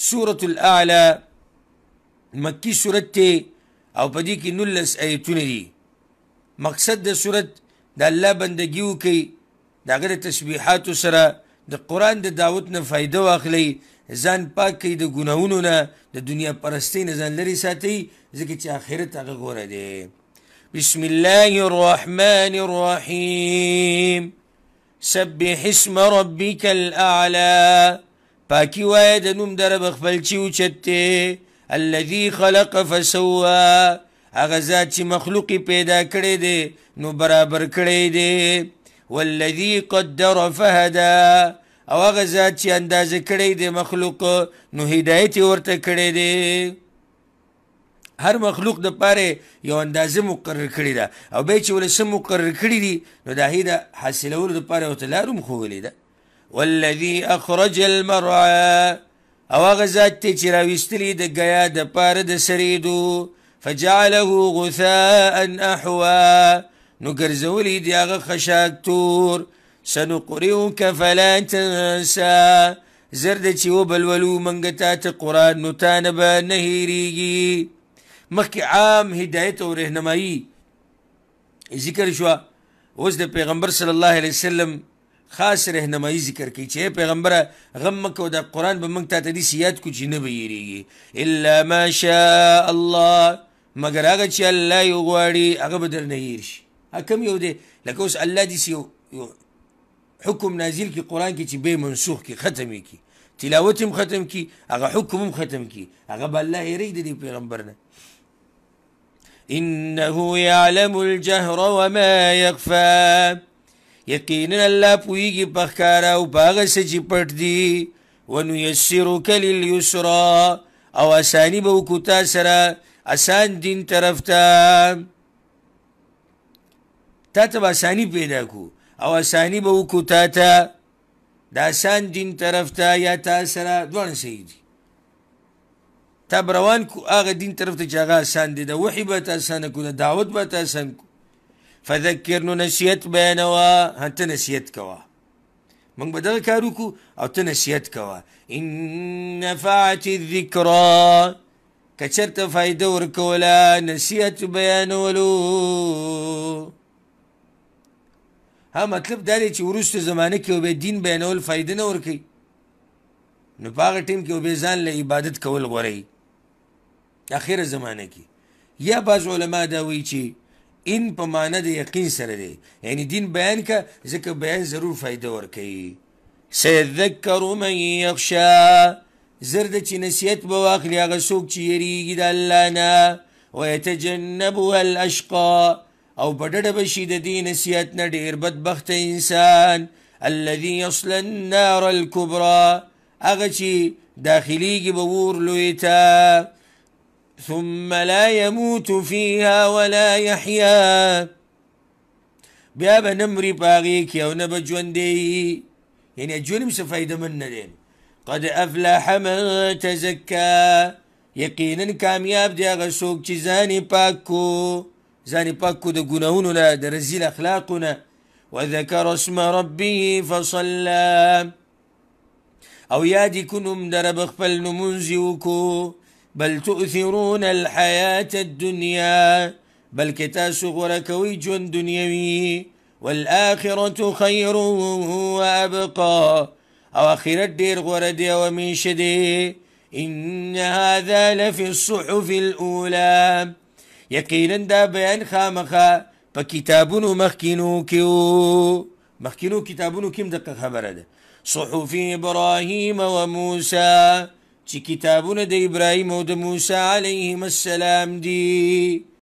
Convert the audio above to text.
سورة الأعلى مكي سورة او پدې کې 19 آیتونه دي. مقصد د سورت د الله بندګي وکړئ، د هغه د تسبیحاتو سره د قرآن د دعوت نه فایده واخلئ، ځان پاک کړئ د ګناهونو نه، د دنیا پرستۍ نه ځان لرې ساتئ، ځکه چې آخرت هغه غوره دی. بسم الله الرحمن الرحیم. سبح اسم ربک الاعلى. پاکی وایه د نوم د رب خپل چې اوچت دی. الذي خلق فسوى. هغه ذات چې مخلوق پیدا کړی دی نو برابر کړی دی. والذي قدر فهدى. او هغه ذات چې اندازه کړی دی مخلوق نو هدایت ورته کړی دی. هر مخلوق د پاره یو اندازه مقرر کړی ده، او بیا چې ولې څه مقرر کړي دي نو د هغې د حاصلولو دپاره ورته لار هم ښوولې ده. والذي اخرج المرعى. او هغه ذات دی چې راویستلی د ګیا د پاره د سریدو. فجعله غثاء احوا. نو ګرځولی دی هغه خشاک تور. سنقرئك فلا تنسى. زر دی چې وبلولو منګه تا ته قرآن نو تا نه به نه هېرېږي. مخکې عام هدایت او رهنمایي ذکر شوه، اوس د پیغمبر صلی الله علیه وسلم خاص رهنمایي ذکر کوي چې پیغمبره غم مه کوه، د قرآن به موږ تا ته داسې یاد کړو چې نه به هېرېږي. الا ما شاء الله. مګر هغه چې الله یې وغواړي هغه به درنه هېر شي. کم یو دی لکه اوس الله داسې یو حکم نازل کړي قرآن کې چې بیا منسوخ کړي، ختم یې کړي، تلاوت هم ختم کړي، هغه حکم هم ختم کړي، هغه به الله هېروي د دې پیغمبر نه. انه يعلم الجهر وما يخفى. یقینا الله پوهیږي په ښکاره او په هغه څه چې پټ دي. ونیسرک لليسرى. او اساني به وکړو تا سره اسان دین طرف ته. تا ته به اساني پیدا کړو او اساني به وکړو تا ته د اسان دین طرف ته، یا تا سره دواړه صحیح دي. تا به روان کو هغه دین طرف ته چې هغه اسان دی، د وحي به ته اسانه کو، د دعوت به ته اسان کو. فذکر. نو نصیحت بیانوه، ته نصیحت کوه، موږ به دغه کار وکړو او ته نصیحت کوه. ان نفعت الذکرى. که چېرته فایده ورکوله نصیحت بیانولو. مطلب دا دی چې وروسته زمانه کې او بیا دین بیانول فایده نه ورکوي، نو په هغه ټیم کې او بیا ځان له عبادت کول غوره اخره زمانه کې. یا بعض علما دا وایي چې ان په معنی د یقین سره دی، یعنی دین بیان که ځکه بیان ضرور فایده ورکوي. سیذکر من یخشا. زر ده چې نصیحت به واخلي هغه څوک چې یریږي د الله نه. ویتجنبها الاشقا. او په ډډه به شي د دې نصیحت نه ډېر بدبخته انسان. الذي یصل النار الکبرى. هغه چې داخلیږي به اور لوی ته. ثم لا يموت فيها ولا يحيا. بیا به نه مري په هغې کې او نه به ژوندی، یعنې ژوند هم څه فایده من نه دی. قد افلح من تزکا. یقینا کامیاب دی هغه څوک چې ځان یې پاک کو، ځان یې پاک کو د ګناهونو نه، د رذیل اخلاقو نه. وذکر اسم ربه فصلى. او یادی کو نوم د رب خپل لمونځ یې وکړو. بل تؤثرون الحياة الدنيا. بلکې تاسو غوره کوئ ژوند دنیوي. والآخرة خیر وابقى. او آخرت ډېر غوره دی او همیشه دی. ان هذا لفي الصحف الأولى. یقینا دا بیان خامخا په کتابونو مخکینو کې و. مخکینو کتابونو کې هم دقه خبره ده. صحف ابراهیم و موسی. چې کتابونه د ابراهیم او د موسی علیهم السلام دي.